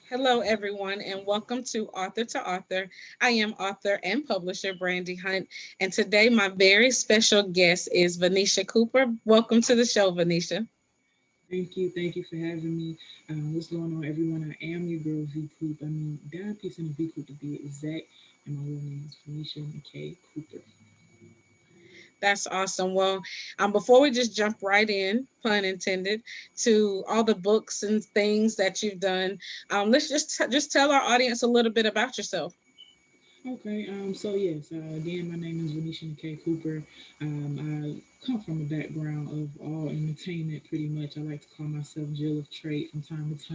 Hello, everyone, and welcome to Author to Author. I am author and publisher Brandy Hunt, and today my very special guest is Venetia Cooper. Welcome to the show, Venetia. Thank you. Thank you for having me. What's going on, everyone? I am your girl, V Coop. I mean, down piece in the V Coop to be exact. And my real name is Felicia McKay Cooper. That's awesome. Well, before we just jump right in, pun intended, to all the books and things that you've done, let's just tell our audience a little bit about yourself. Okay, so yes, again, my name is Venetia McKay Cooper. I come from a background of all entertainment, pretty much. I like to call myself Jill of Trade from time to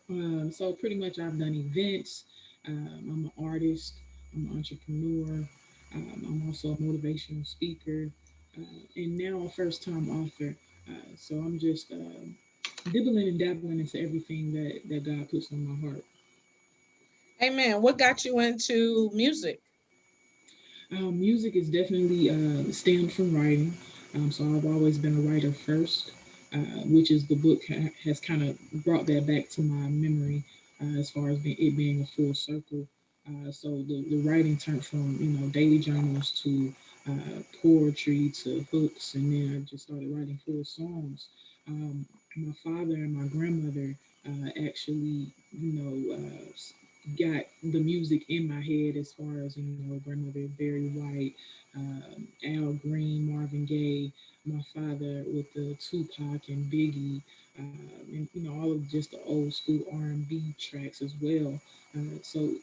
time. So pretty much I've done events. I'm an artist. I'm an entrepreneur. I'm also a motivational speaker, and now a first-time author. So I'm just dibbling and dabbling into everything that God puts on my heart. Amen. What got you into music? Music is definitely stemmed from writing. So I've always been a writer first, which is the book has kind of brought that back to my memory as far as it being a full circle. So the writing turned from daily journals to poetry to hooks, and then I just started writing full songs. My father and my grandmother actually, got the music in my head as far as grandmother Barry White, Al Green, Marvin Gaye, my father with the Tupac and Biggie, and all of just the old school R&B tracks as well. So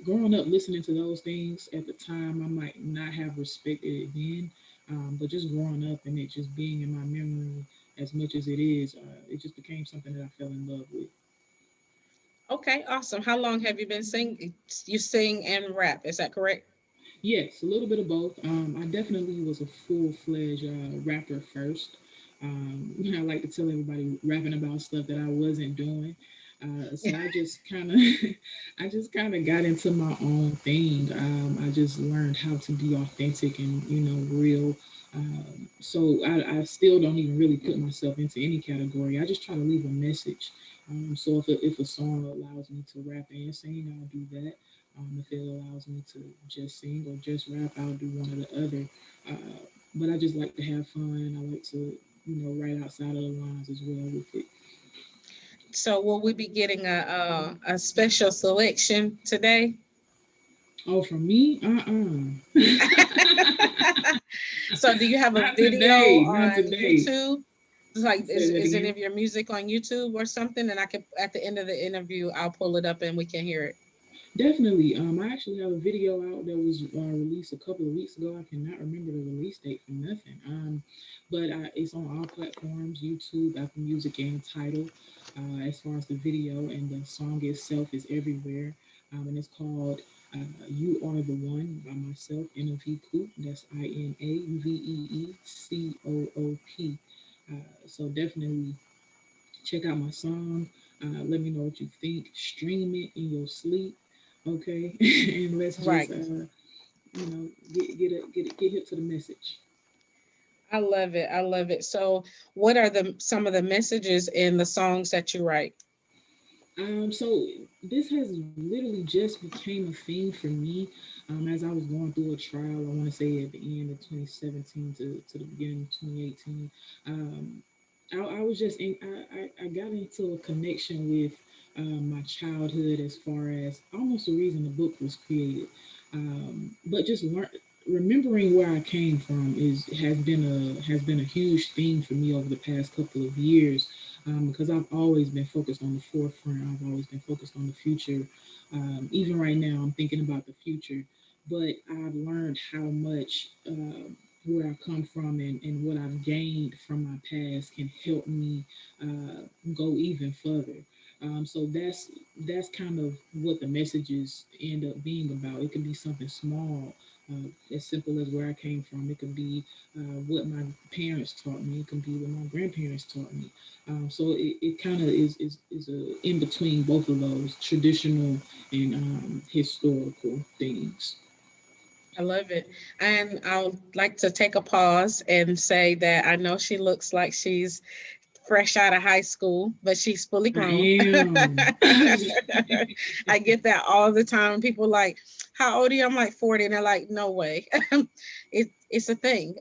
growing up listening to those things at the time, I might not have respected it then, but just growing up and it just being in my memory as much as it is, it just became something that I fell in love with. Okay, awesome. How long have you been singing? You sing and rap, is that correct? Yes, a little bit of both. I definitely was a full-fledged rapper first. I like to tell everybody rapping about stuff that I wasn't doing. So I just kind of, I just kind of got into my own thing. I just learned how to be authentic and real. So I still don't even really put myself into any category. I just try to leave a message. So if a song allows me to rap and sing, I'll do that. If it allows me to just sing or just rap, I'll do one or the other. But I just like to have fun. I like to, write outside of the lines as well with it. So will we be getting a special selection today? Oh, for me, So do you have a not video today, not on today. YouTube? Like Say that is any again. of your music on YouTube or something? And I can at the end of the interview I'll pull it up and we can hear it. Definitely. I actually have a video out that was released a couple of weeks ago. I cannot remember the release date for nothing. But it's on all platforms: YouTube, Apple Music, and Tidal. As far as the video and the song itself is everywhere, and it's called "You Are the One" by myself, N-O-V Coop. That's INAVEECOOP. So definitely check out my song. Let me know what you think. Stream it in your sleep, okay? And let's just Right. get hip to the message. I love it. I love it. So what are the some of the messages in the songs that you write? So this has literally just became a thing for me as I was going through a trial. I want to say at the end of 2017 to the beginning of 2018. Um, I was just I got into a connection with my childhood as far as almost the reason the book was created. But just remembering where I came from is has been a huge theme for me over the past couple of years because I've always been focused on the forefront. I've always been focused on the future. Even right now, I'm thinking about the future. But I've learned how much where I come from and what I've gained from my past can help me go even further. So that's kind of what the messages end up being about. It can be something small, as simple as where I came from. It could be what my parents taught me. It could be what my grandparents taught me. So it kind of is a in between both of those traditional and historical things. I love it. And I would like to take a pause and say that I know she looks like she's fresh out of high school, but she's fully I grown. am. I get that all the time. People like, "How old are you?" I'm like 40, and they're like, "No way." It's a thing.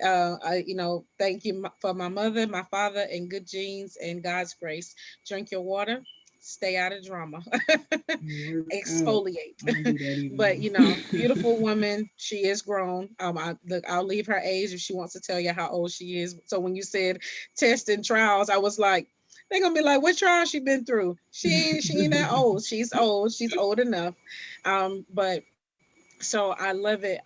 Thank you for my mother, my father, and good genes and God's grace. Drink your water. Stay out of drama. Work out. I don't Exfoliate. do that either But though. beautiful woman. She is grown. I'll leave her age if she wants to tell you how old she is. So when you said tests and trials, I was like, they're gonna be like, what trial she been through? She ain't that old. She's old. She's old enough. But so I love it.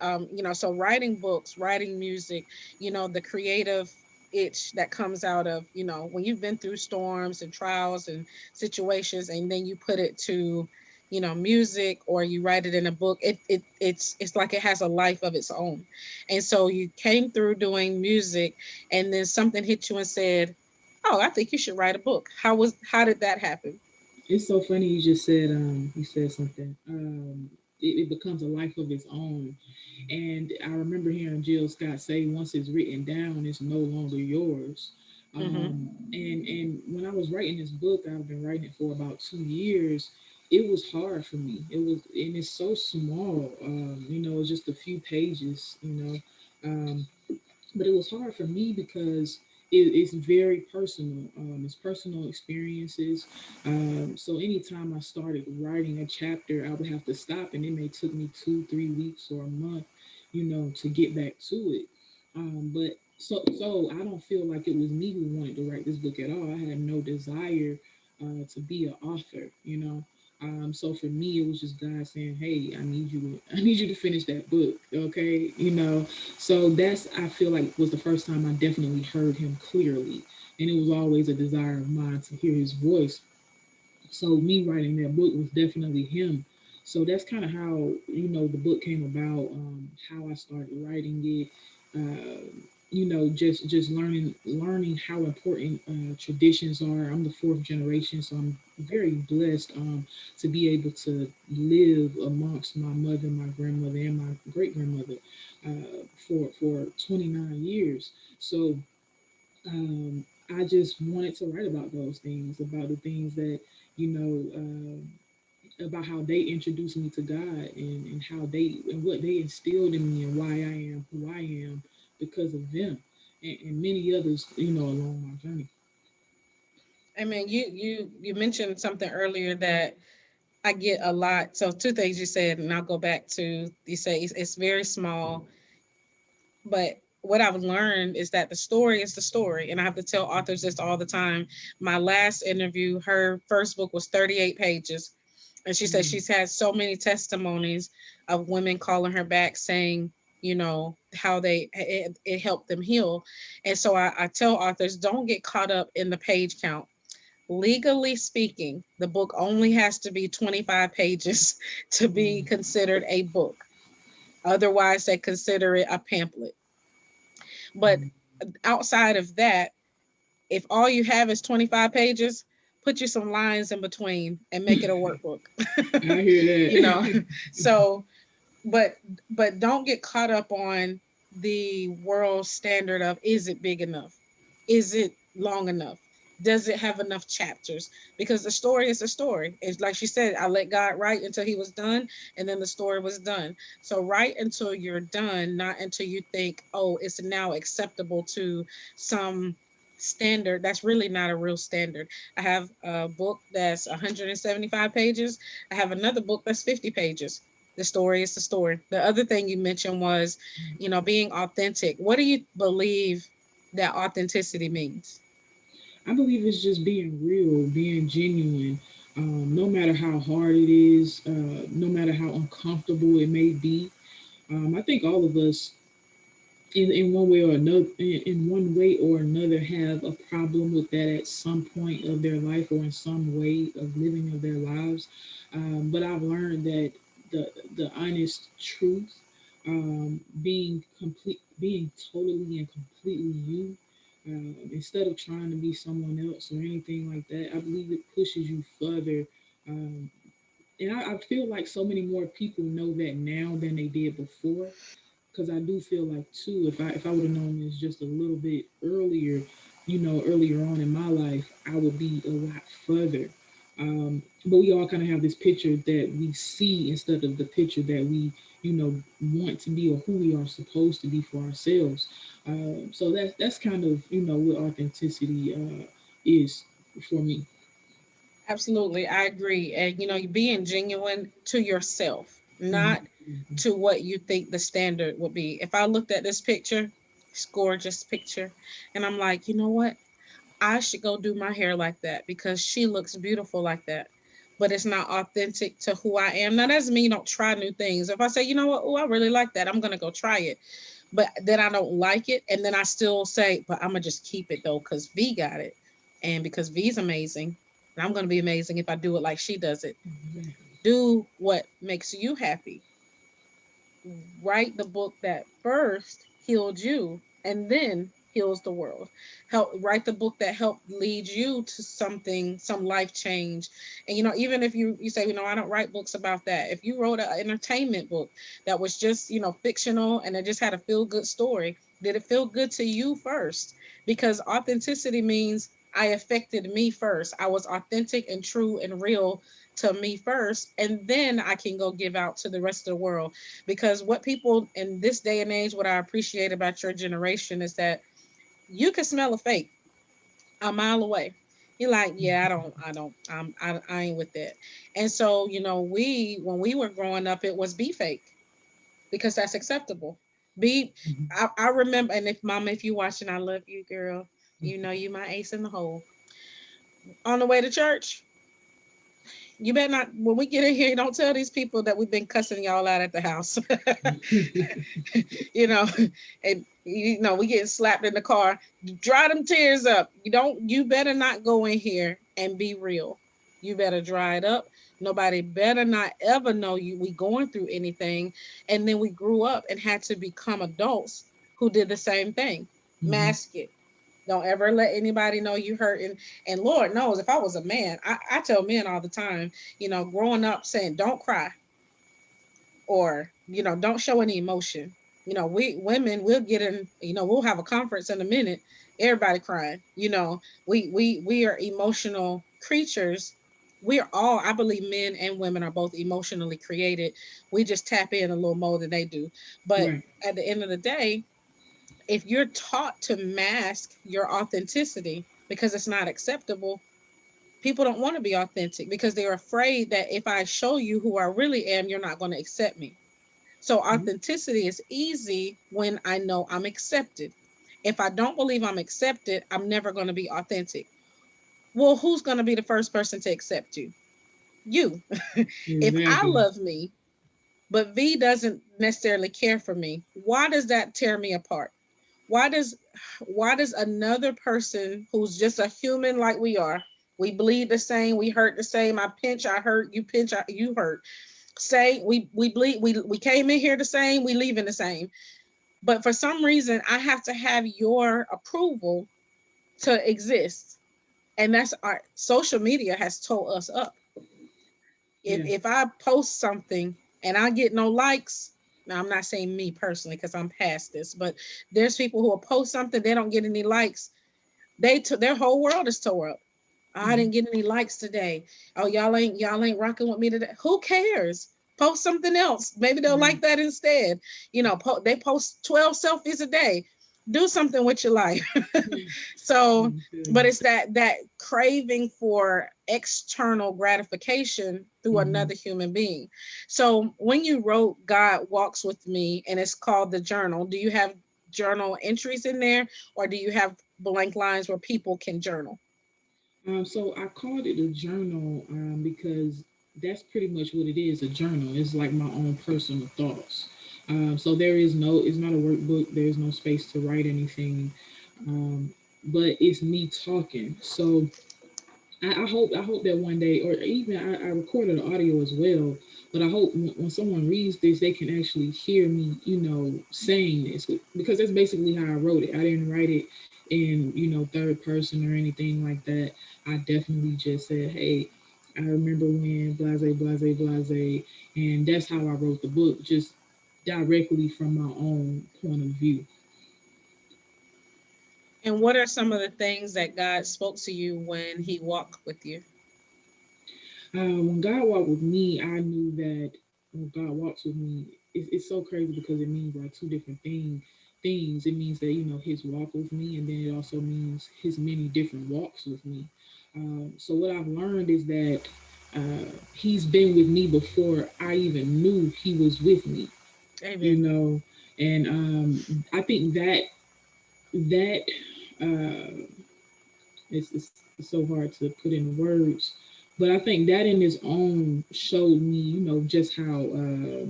So writing books, writing music, the creative itch that comes out of, when you've been through storms and trials and situations, and then you put it to, music, or you write it in a book. It's like it has a life of its own. And so you came through doing music, and then something hit you and said, "Oh, I think you should write a book." How did that happen? It's so funny you just said you said something. It becomes a life of its own. And I remember hearing Jill Scott say, once it's written down, it's no longer yours. Mm-hmm. And when I was writing this book, I've been writing it for about 2 years. It was hard for me. It was, and it's so small. It's just a few pages. But it was hard for me because it's very personal. It's personal experiences. So anytime I started writing a chapter, I would have to stop, and it may took me 2, 3 weeks or a month, to get back to it. But I don't feel like it was me who wanted to write this book at all. I had no desire to be an author. So for me, it was just God saying, "Hey, I need you to finish that book, okay?" So that's, I feel like, was the first time I definitely heard Him clearly, and it was always a desire of mine to hear His voice. So me writing that book was definitely Him. So that's kind of how the book came about. How I started writing it. Uh, just learning how important traditions are. I'm the fourth generation, so I'm very blessed to be able to live amongst my mother, my grandmother, and my great grandmother for 29 years. So I just wanted to write about those things, about the things that about how they introduced me to God, and how and what they instilled in me, and why I am who I am because of them, and many others, along my journey. I mean, you mentioned something earlier that I get a lot. So two things you said, and I'll go back to, you say it's very small, but what I've learned is that the story is the story, and I have to tell authors this all the time. My last interview, her first book was 38 pages, and she said Mm. she's had so many testimonies of women calling her back saying, how it helped them heal. And so I tell authors, don't get caught up in the page count. Legally speaking, the book only has to be 25 pages to be Mm. considered a book. Otherwise, they consider it a pamphlet. But Mm. outside of that, if all you have is 25 pages, put you some lines in between and make it a workbook. I hear you know, that. so but don't get caught up on the world standard of, is it big enough, is it long enough, does it have enough chapters? Because the story is a story. It's like she said, I let God write until he was done, and then the story was done. So write until you're done, not until you think, oh, it's now acceptable to some standard that's really not a real standard. I have a book that's 175 pages. I have another book that's 50 pages. The story is the story. The other thing you mentioned was, being authentic. What do you believe that authenticity means? I believe it's just being real, being genuine. No matter how hard it is, no matter how uncomfortable it may be. I think all of us, in one way or another, in one way or another, have a problem with that at some point of their life, or in some way of living of their lives. But I've learned that the honest truth, being totally and completely you, instead of trying to be someone else or anything like that, I believe it pushes you further. Um, and I feel like so many more people know that now than they did before, because I do feel like too, if I would have known this just a little bit earlier, earlier on in my life, I would be a lot further. But we all kind of have this picture that we see instead of the picture that we, want to be or who we are supposed to be for ourselves. So that's kind of what authenticity is for me. Absolutely, I agree. And you being genuine to yourself, Hmm. not to what you think the standard would be. If I looked at this picture, this gorgeous picture, and I'm like, you know what? I should go do my hair like that because she looks beautiful like that. But it's not authentic to who I am. Now, that doesn't mean you don't try new things. If I say, you know what, oh, I really like that, I'm going to go try it. But then I don't like it. And then I still say, but I'm going to just keep it though because V got it. And because V's amazing, and I'm going to be amazing if I do it like she does it. Do what makes you happy. Write the book that first healed you and then heals the world. Help write the book that helped lead you to something, some life change. And even if you say, I don't write books about that. If you wrote an entertainment book that was just, fictional and it just had a feel good story, did it feel good to you first? Because authenticity means I affected me first. I was authentic and true and real to me first, and then I can go give out to the rest of the world. Because what people in this day and age, what I appreciate about your generation is that you can smell a fake a mile away. You're like, yeah, I ain't with that. And so, when we were growing up, it was be fake because that's acceptable. Be, I remember, and if mama, if you watching, I love you, girl. You my ace in the hole. On the way to church, you better not, when we get in here, don't tell these people that we've been cussing y'all out at the house. you know, and we getting slapped in the car. Dry them tears up. You better not go in here and be real. You better dry it up. Nobody better not ever know we going through anything. And then we grew up and had to become adults who did the same thing. Hmm. Mask it. Don't ever let anybody know you hurt. And Lord knows, if I was a man, I tell men all the time, growing up saying, don't cry, or don't show any emotion. We women, we'll get in, we'll have a conference in a minute, everybody crying. We are emotional creatures. We are all, I believe, men and women are both emotionally created. We just tap in a little more than they do. But Right. at the end of the day, if you're taught to mask your authenticity because it's not acceptable, people don't want to be authentic because they're afraid that if I show you who I really am, you're not going to accept me. So Mhm. authenticity is easy when I know I'm accepted. If I don't believe I'm accepted, I'm never going to be authentic. Well, who's going to be the first person to accept you? You. If I Exactly. love me, but V doesn't necessarily care for me, why does that tear me apart? Why does why does another person who's just a human like we are, we bleed the same, we hurt the same, I pinch, I hurt, you pinch, you hurt, say we bleed, we came in here the same, we leaving the same. But for some reason, I have to have your approval to exist. And that's our social media has told us up. If Yeah. if I post something and I get no likes, now I'm not saying me personally because I'm past this, but there's people who will post something, they don't get any likes. Their whole world is tore up. I Hmm. didn't get any likes today. Oh, y'all ain't rocking with me today. Who cares? Post something else. Maybe they'll Right. like that instead. They post 12 selfies a day. Do something with your life. So, but Okay. it's that craving for external gratification through Hmm. another human being. So, when you wrote God Walks with Me and it's called the journal, do you have journal entries in there, or do you have blank lines where people can journal? So I called it a journal because that's pretty much what it is. A journal. It's like my own personal thoughts. So there is no, it's not a workbook. There's no space to write anything, but it's me talking. So I hope that one day, or even I recorded an audio as well. But I hope when someone reads this, they can actually hear me, saying this because that's basically how I wrote it. I didn't write it in third person or anything like that. I definitely just said, hey, I remember when blase blase blase, and that's how I wrote the book, just directly from my own point of view. And what are some of the things that God spoke to you when He walked with you? When God walked with me, I knew that when God walks with me, it's so crazy because it means like two different things. It means that His walk with me, and then it also means His many different walks with me. So what I've learned is that He's been with me before I even knew He was with me. You Amen. know, and I think that uh, it's so hard to put in words, but I think that in its own showed me, just uh,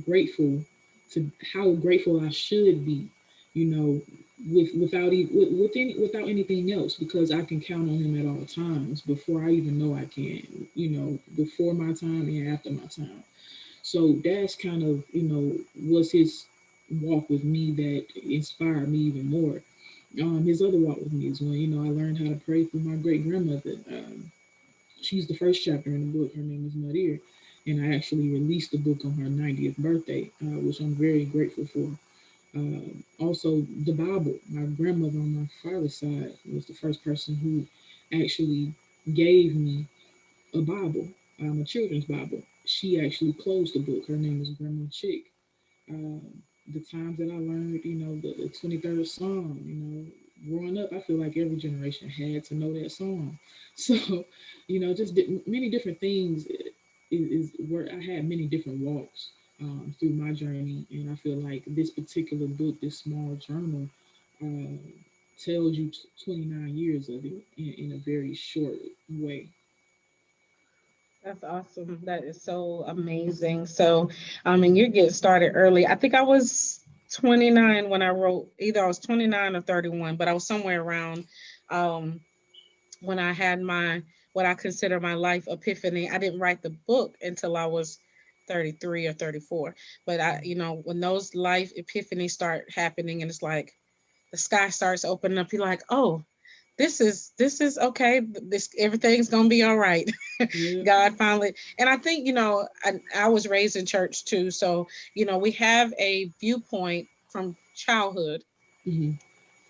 grateful how grateful I should be, you know, without anything else, because I can count on Him at all times before I even know I can, before my time and after my time. So that's kind of, was His walk with me that inspired me even more. His other walk with me is when I learned how to pray through my great grandmother. She's the first chapter in the book. Her name is Nadir, and I actually released the book on her 90th birthday, which I'm very grateful for. Also, the Bible. My grandmother on my father's side was the first person who actually gave me a Bible, a children's Bible. She actually closed the book. Her name is Grandma Chick. um, the times that I learned, the 23rd Psalm, growing up, I feel like every generation had to know that song. So, just many different things is where I had many different walks through my journey. And I feel like this particular book, this small journal, uh, tells you 29 years of it in a very short way. That's awesome. That is so amazing. So, and you get started early. I think I was 29 when I wrote, either I was 29 or 31, but I was somewhere around um, when I had my, what I consider my life epiphany. I didn't write the book until I was 33 or 34. But when those life epiphanies start happening and it's like the sky starts opening up, you're like, oh, this is okay. This everything's gonna be all right. Yeah. God finally, and I think I was raised in church too, so we have a viewpoint from childhood. Hmm.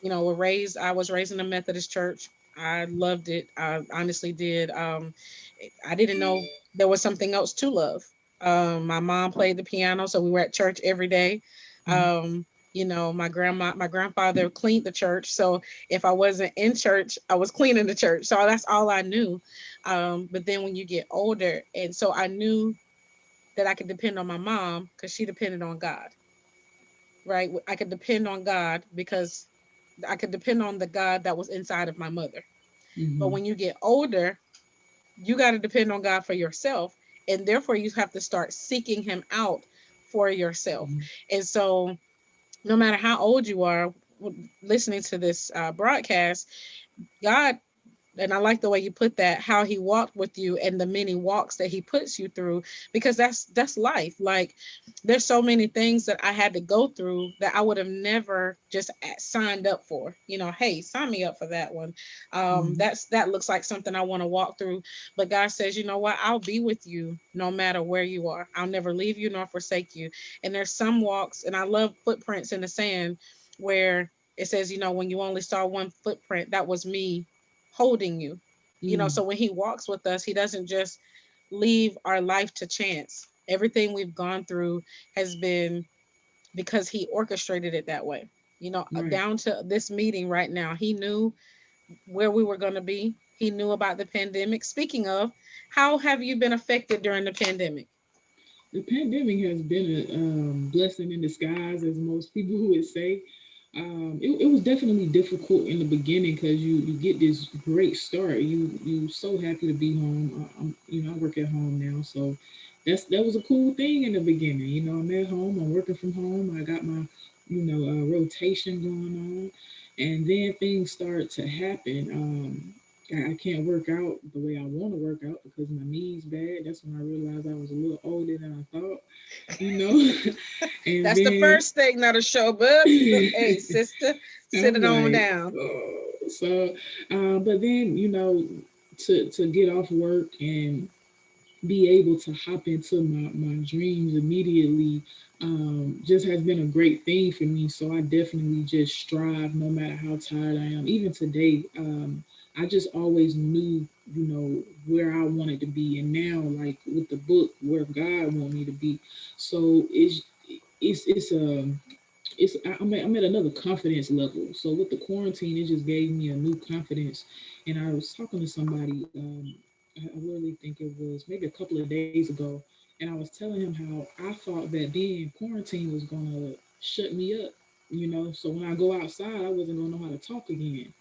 I was raised in a Methodist church. I loved it. I honestly did. I didn't know there was something else to love. My mom played the piano, so we were at church every day. Hmm. My grandfather cleaned the church, so if I wasn't in church, I was cleaning the church. So that's all I knew. But then when you get older, and so I knew that I could depend on my mom because she depended on God, right? I could depend on God because I could depend on the God that was inside of my mother. But Hmm. when you get older, you got to depend on God for yourself. And therefore, you have to start seeking Him out for yourself. Hmm. And so, no matter how old you are, listening to this broadcast, God, and I like the way you put that, how He walked with you and the many walks that He puts you through, because that's life. Like there's so many things that I had to go through that I would have never just signed up for. Hey, sign me up for that one. Hmm. That looks like something I want to walk through. But God says, you know what? I'll be with you no matter where you are. I'll never leave you nor forsake you. And there's some walks, and I love footprints in the sand where it says, when you only saw one footprint, that was me holding you. Hmm. So when He walks with us, He doesn't just leave our life to chance. Everything we've gone through has been because He orchestrated it that way. Right. Down to this meeting right now, He knew where we were going to be. He knew about the pandemic. Speaking of, how have you been affected during the pandemic? The pandemic has been a blessing in disguise, as most people would say. It was definitely difficult in the beginning because you get this great start. You so happy to be home. I work at home now, so that was a cool thing in the beginning. I'm at home. I'm working from home. I got my rotation going on, and then things start to happen. I can't work out the way I want to work out because my knees bad. That's when I realized I was a little older than I thought, you know. And That's the then first thing that'll show up. Hey, sister, sit I'm it on like, down. oh. So, but then to get off work and be able to hop into my dreams immediately just has been a great thing for me. So I definitely just strive no matter how tired I am. Even today, I just always knew, where I wanted to be. And now, like with the book, where God want me to be. So I'm at another confidence level. So with the quarantine, it just gave me a new confidence. And I was talking to somebody, I really think it was maybe a couple of days ago, and I was telling him how I thought that being quarantine was gonna shut me up, So when I go outside, I wasn't gonna know how to talk again.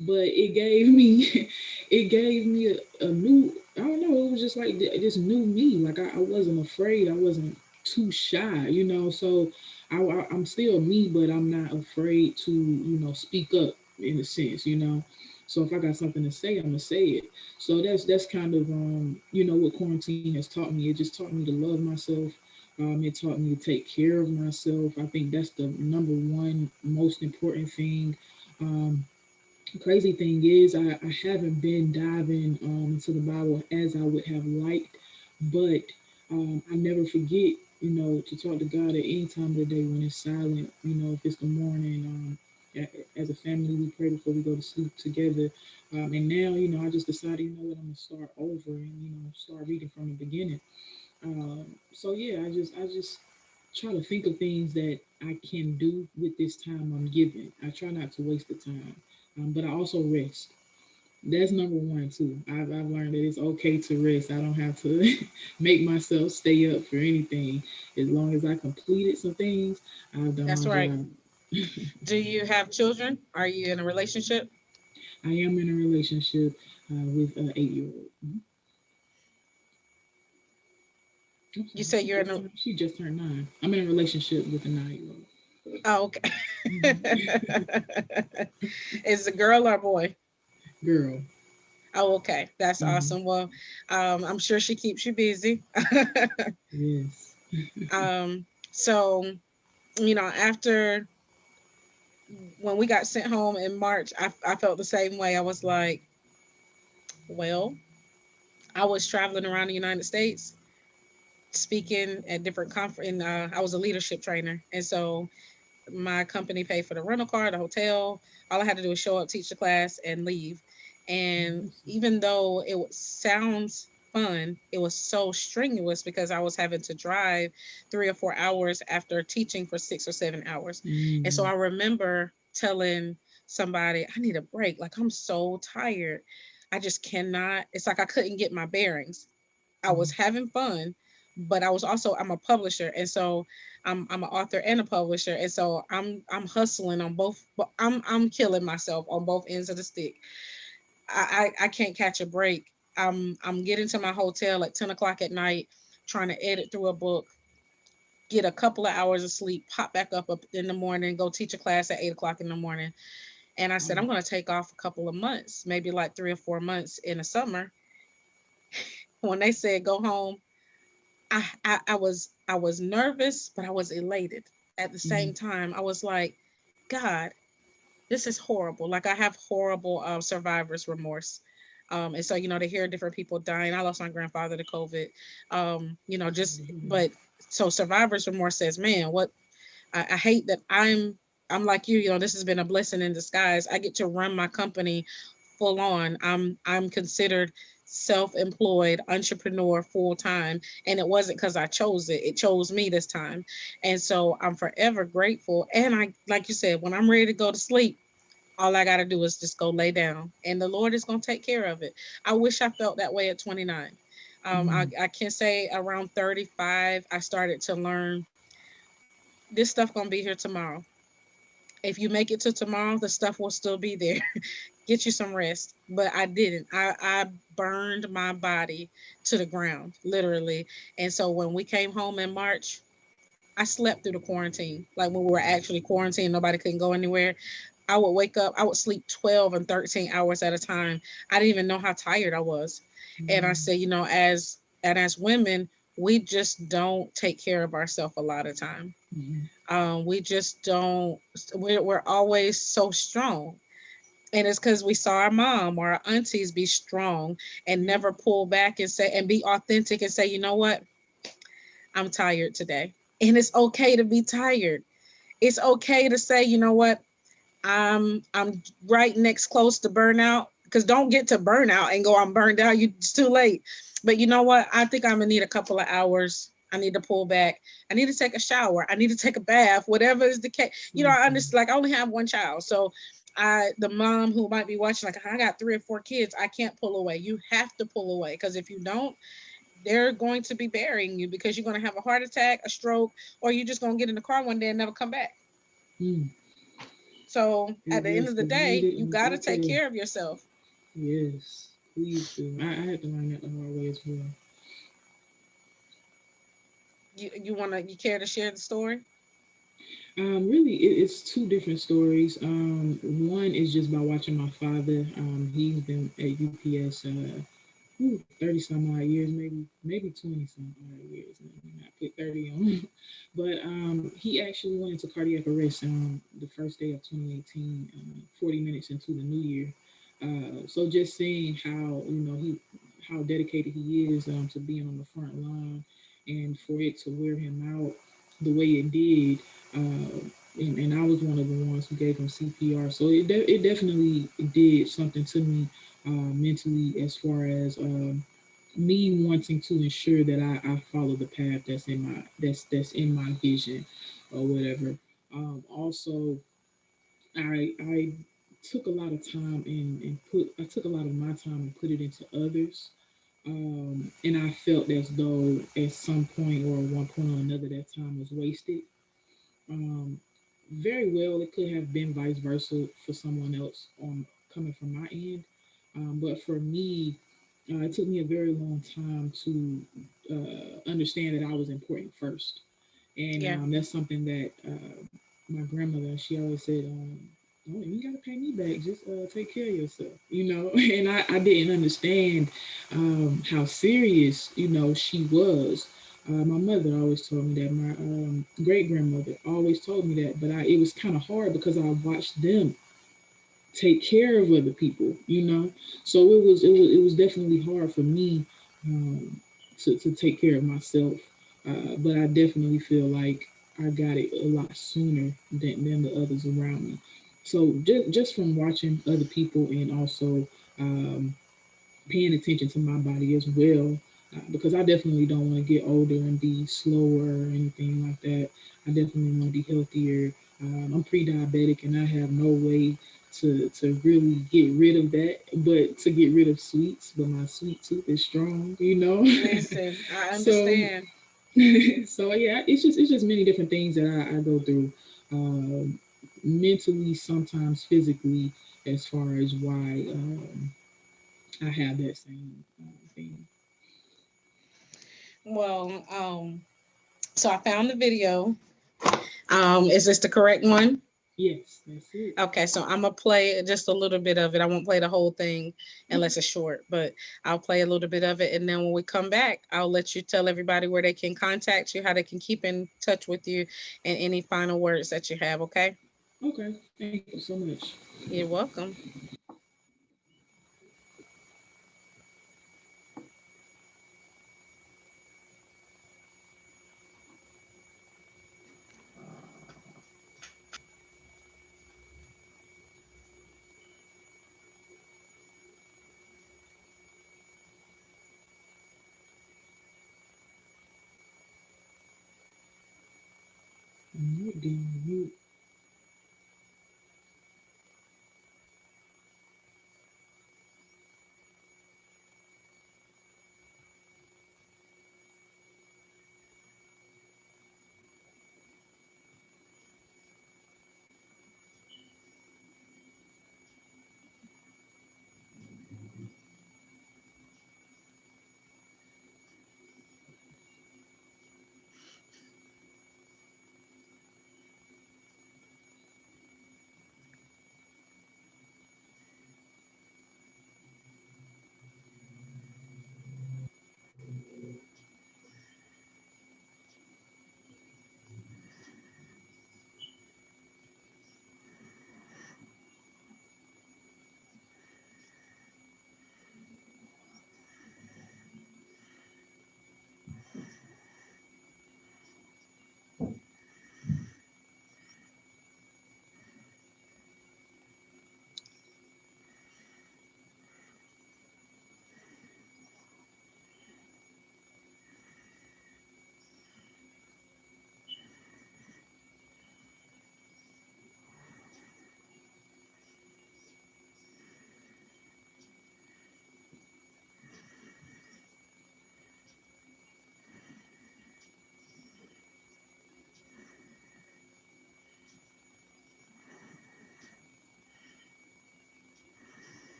But it gave me, it gave me a new. I don't know. It was just like this new me. Like I wasn't afraid. I wasn't too shy. So I'm still me, but I'm not afraid to speak up in a sense. So if I got something to say, I'm gonna say it. So that's kind of what quarantine has taught me. It just taught me to love myself. It taught me to take care of myself. I think that's the number one most important thing. Um, Crazy thing is, I haven't been diving into the Bible as I would have liked, but I never forget, to talk to God at any time of the day when it's silent. If it's the morning, as a family, we pray before we go to sleep together. And now, I just decided, what, I'm gonna start over and start reading from the beginning. So yeah, I just try to think of things that I can do with this time I'm given. I try not to waste the time, but I also rest. That's number one too. I've learned that it's okay to rest. I don't have to make myself stay up for anything. As long as I completed some things, I've done That's my right. job. Do you have children? Are you in a relationship? I am in a relationship with an 8-year-old. I'm You sorry, say you're in a. she just turned 9. I'm in a relationship with a 9-year-old. Oh, okay. Mm-hmm. Is it a girl or a boy? Girl. Oh, okay. That's Mm-hmm. awesome. Well, I'm sure she keeps you busy. Yes. So, after when we got sent home in March, I felt the same way. I was like, well, I was traveling around the United States speaking at different conference. And I was a leadership trainer, and so my company paid for the rental car, the hotel. All I had to do was show up, teach the class, and leave. And even though sounds fun, it was so strenuous because I was having to drive 3 or 4 hours after teaching for 6 or 7 hours. And so Mm-hmm. I remember telling somebody, I need a break. Like, I'm so tired. I just cannot. It's like I couldn't get my bearings. I was having fun, but I'm a publisher, and so I'm an author and a publisher, and so I'm hustling on both. But I'm killing myself on both ends of the stick. I can't catch a break. I'm getting to my hotel at 10 o'clock at night, trying to edit through a book, get a couple of hours of sleep, pop back up in the morning, go teach a class at 8 o'clock in the morning. And I said I'm going to take off a couple of months, maybe like 3 or 4 months in the summer. When they said go home, I was nervous, but I was elated at the Mm-hmm. same time. I was like, God, this is horrible. Like I have horrible survivor's remorse. And so to hear different people dying. I lost my grandfather to COVID. Just but so survivor's remorse says, man, what I hate that I'm like you. This has been a blessing in disguise. I get to run my company full on. I'm considered self-employed entrepreneur full time, and it wasn't because I chose it. It chose me this time, and so I'm forever grateful. And I, like you said, when I'm ready to go to sleep, all I got to do is just go lay down, and the Lord is going to take care of it. I wish I felt that way at 29. Mm-hmm. I can say around 35, I started to learn this stuff gonna be here tomorrow. If you make it to tomorrow, the stuff will still be there. Get you some rest. But I didn't. I burned my body to the ground, literally. And so when we came home in March, I slept through the quarantine. Like when we were actually quarantined, nobody couldn't go anywhere. I would wake up, I would sleep 12 and 13 hours at a time. I didn't even know how tired I was. And I said, as women, we just don't take care of ourselves a lot of time. We just don't. We're always so strong. And it's because we saw our mom or our aunties be strong and Yeah. never pull back and say and be authentic and say, you know what, I'm tired today. And it's okay to be tired. It's okay to say, you know what, I'm right next close to burnout. Because don't get to burnout and go, I'm burned out. It's too late. But you know what? I think I'm gonna need a couple of hours. I need to pull back. I need to take a shower. I need to take a bath. Whatever is the case. I Something. understand. Like I only have one child, so the mom who might be watching, like I got 3 or 4 kids. I can't pull away. You have to pull away because if you don't, they're going to be burying you because you're going to have a heart attack, a stroke, or you're just going to get in the car one day and never come back. Mm. So at the end Yes, of the because you need day, it you and got to take take care. care of yourself. Yes, please do. I had to learn that the hard way as well. You care to share the story? Really, it's two different stories. One is just by watching my father. He's been at UPS 30 some odd years, maybe 20 some odd years. Let me not put 30 on him. But he actually went into cardiac arrest the first day of 2018, 40 minutes into the new year. So just seeing how how dedicated he is to being on the front line, and for it to wear him out the way it did. And I was one of the ones who gave him CPR. So it definitely did something to me mentally, as far as me wanting to ensure that I follow the path that's in my vision or whatever. Also, I took a lot of time and put I took a lot of my time and put it into others. And I felt as though at some point or one point or another that time was wasted. Um, Very well, it could have been vice versa for someone else on coming from my end. But for me, it took me a very long time to understand that I was important first. And Yeah. that's something that my grandmother, she always said, oh, you got to pay me back. Just take care of yourself, And I didn't understand how serious, she was. My mother always told me that. My great grandmother always told me that. But it was kind of hard because I watched them take care of other people. So it was definitely hard for me to take care of myself. But I definitely feel like I got it a lot sooner than the others around me. So just from watching other people and also um, paying attention to my body as well, because I definitely don't want to get older and be slower or anything like that. I definitely want to be healthier. I'm pre-diabetic and I have no way to really get rid of that, but to get rid of sweets. But my sweet tooth is strong. Listen, I So understand. so yeah, it's just many different things that I go through, um, mentally, sometimes physically, as far as why I have that same thing. Well, so I found the video. Is this the correct one? Yes, that's it. Okay, so I'm gonna play just a little bit of it. I won't play the whole thing Okay. unless it's short, but I'll play a little bit of it, and then when we come back, I'll let you tell everybody where they can contact you, how they can keep in touch with you, and any final words that you have. Okay? Okay. Thank you so much. You're welcome. Mute, damn mute.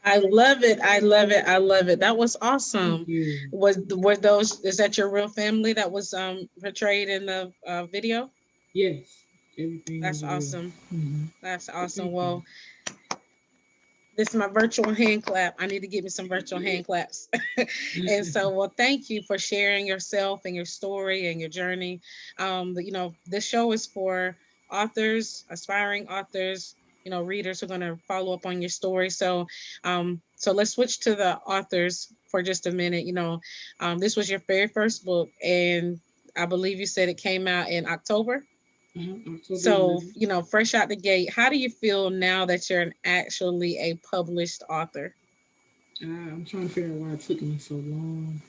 I love it. I love it. I love it. That was Thank awesome. you. Were those, is that your real family that was portrayed in the video? Yes, everything That's is real. awesome. Hmm. That's But awesome. thank you. Well, this is my virtual hand clap. I need to get me some virtual hand claps. And so, well, thank you for sharing yourself and your story and your journey. This show is for authors, aspiring authors, readers who are going to follow up on your story. So let's switch to the authors for just a minute. This was your very first book, and I believe you said it came out in October. October So, 11th. fresh out the gate, how do you feel now that you're actually a published author? I'm trying to figure out why it took me so long.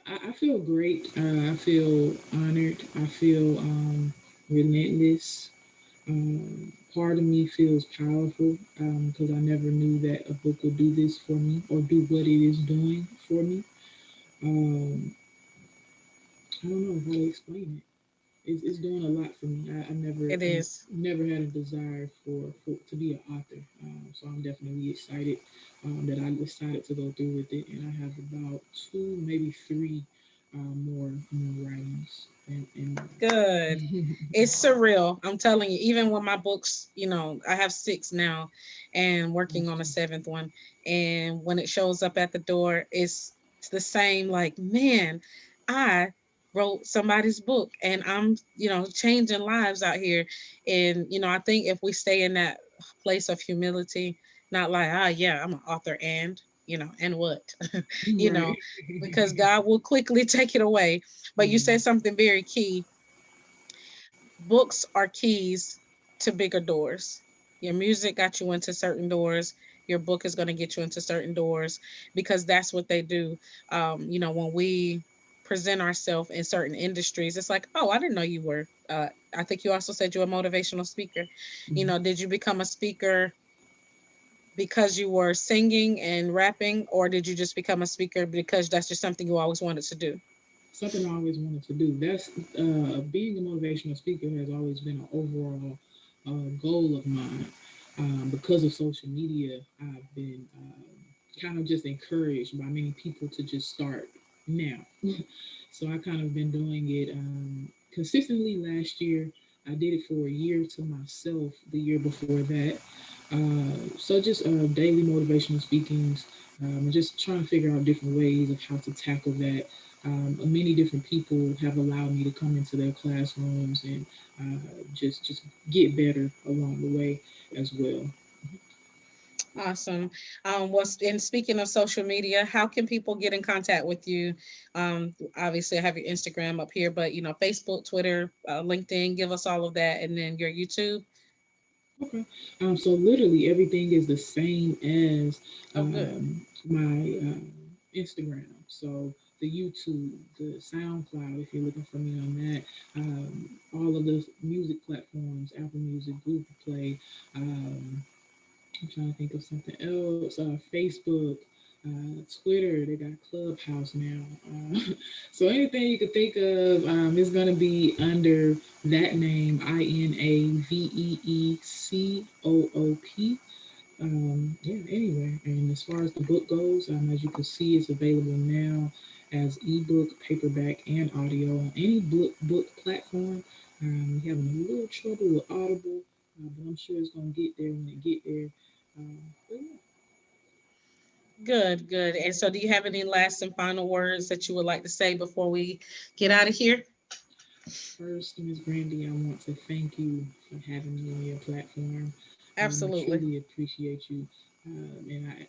I feel great. I feel honored. I feel relentless. Part of me feels powerful because I never knew that a book would do this for me or do what it is doing for me. Um, I don't know how to explain it. It's doing a lot for me. It is. Never had a desire for to be an author. So I'm definitely excited that I decided to go through with it, and I have about two, maybe three more writings and Good. It's surreal. I'm telling you, even when my books, I have six now and working on a awesome. seventh one. And when it shows up at the door, it's the same, like, man, I wrote somebody's book and I'm, changing lives out here. And, I think if we stay in that place of humility, not like, yeah, I'm an author and what, you Right. know, because God will quickly take it away. But you Yeah. said something very key. Books are keys to bigger doors. Your music got you into certain doors. Your book is going to get you into certain doors because that's what they do. When we present ourselves in certain industries, it's like, oh, I didn't know you were. I think you also said you're a motivational speaker. Mhm. Did you become a speaker because you were singing and rapping, or did you just become a speaker because that's just something you always wanted to do? Something I always wanted to do. That's being a motivational speaker has always been an overall goal of mine. Because of social media, I've been kind of just encouraged by many people to just start now. So I kind of been doing it consistently last year. I did it for a year to myself the year before that. So just daily motivational speakings, just trying to figure out different ways of how to tackle that. Many different people have allowed me to come into their classrooms and just get better along the way as well. Awesome. What's and speaking of social media, how can people get in contact with you? Obviously, I have your Instagram up here, but Facebook, Twitter, LinkedIn. Give us all of that, and then your YouTube. Okay. So literally everything is the same as Oh, good. my Instagram. So the YouTube, the SoundCloud, if you're looking for me on that, all of the music platforms, Apple Music, Google Play. I'm trying to think of something else. Facebook, Twitter. They got Clubhouse now. So anything you could think of is going to be under that name, INAVEECOOP. Yeah, anywhere. And as far as the book goes, as you can see, it's available now as ebook, paperback, and audio on any book platform. We're having a little trouble with Audible, but I'm sure it's gonna get there when it get there. But yeah. Good, good. And so, do you have any last and final words that you would like to say before we get out of here? First, Ms. Brandy, I want to thank you for having me on your platform. I Absolutely. truly appreciate you, and I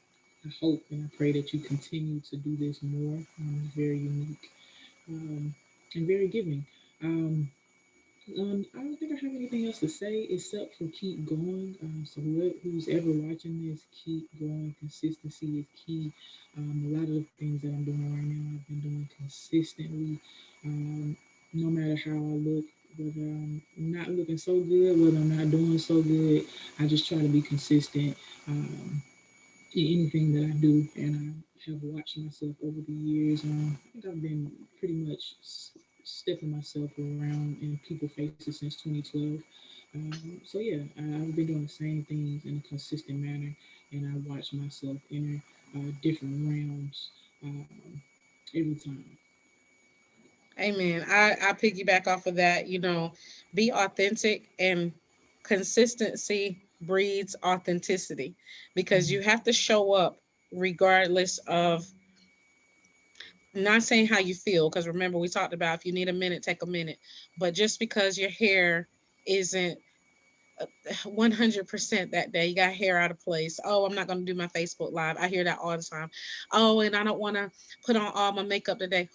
hope and I pray that you continue to do this more. Very unique um, and very giving. Um, I don't think I have anything else to say except for keep going. So who's ever watching this, keep going. Consistency is key. A lot of the things that I'm doing right now, I've been doing consistently. Um, no matter how I look, whether I'm not looking so good, whether I'm not doing so good, I just try to be consistent. In anything that I do, and I have watched myself over the years. I think I've been pretty much stepping myself around in people faces since 2012. So yeah, I've been doing the same things in a consistent manner, and I watch myself enter different realms every time. Amen. I piggyback off of that. Be authentic, and consistency breeds authenticity, because Mm-hmm. you have to show up regardless of, not saying how you feel, because remember we talked about, if you need a minute, take a minute. But just because your hair isn't 100% that day, you got hair out of place. Oh, I'm not going to do my Facebook live. I hear that all the time. Oh, and I don't want to put on all my makeup today.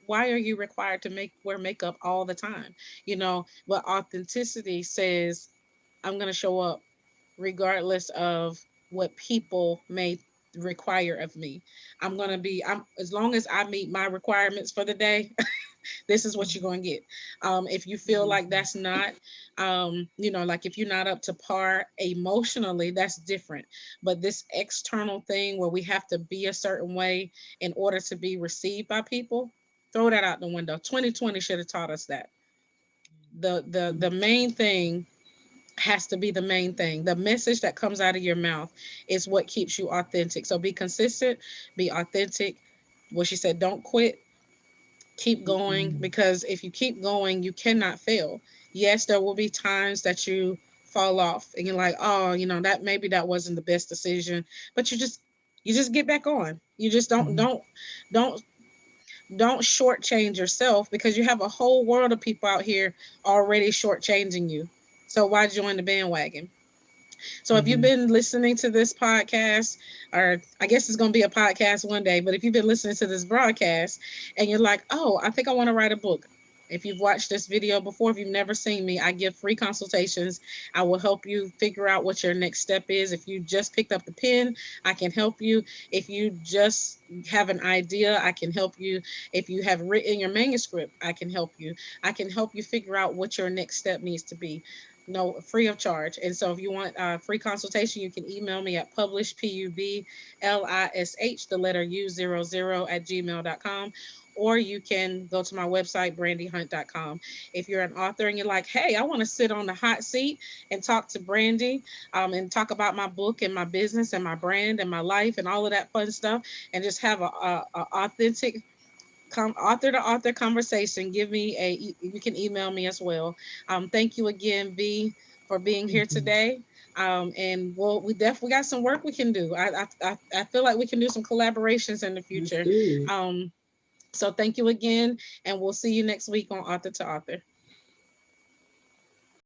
Why are you required to wear makeup all the time? But authenticity says, I'm going to show up regardless of what people may require of me. I'm as long as I meet my requirements for the day, this is what you're going to get. If you feel like Mm-hmm. that's not, like if you're not up to par emotionally, that's different. But this external thing where we have to be a certain way in order to be received by people, throw that out the window. 2020 should have taught us that. The main thing has to be the main thing. The message that comes out of your mouth is what keeps you authentic. So be consistent, be authentic. What she said, don't quit, keep going, Mm-hmm. because if you keep going, you cannot fail. Yes, there will be times that you fall off and you're like, oh, that maybe that wasn't the best decision, but you just get back on. You just don't don't shortchange yourself, because you have a whole world of people out here already shortchanging you. So why join the bandwagon? So if you've Mm-hmm. been listening to this podcast, or I guess it's going to be a podcast one day, but if you've been listening to this broadcast and you're like, oh, I think I want to write a book. If you've watched this video before, if you've never seen me, I give free consultations. I will help you figure out what your next step is. If you just picked up the pen, I can help you. If you just have an idea, I can help you. If you have written your manuscript, I can help you. I can help you figure out what your next step needs to be. No, free of charge. And so if you want a free consultation, you can email me at publish, PUBLISH, the letter U00 at gmail.com. Or you can go to my website, brandyhunt.com. If you're an author and you're like, hey, I want to sit on the hot seat and talk to Brandy, and talk about my book and my business and my brand and my life and all of that fun stuff, and just have a authentic author to author conversation, give me you can email me as well. Thank you again, V, for being here Thank you. today. And we definitely got some work we can do. I feel like we can do some collaborations in the Let's future. do it. um so thank you again, and we'll see you next week on Author to Author.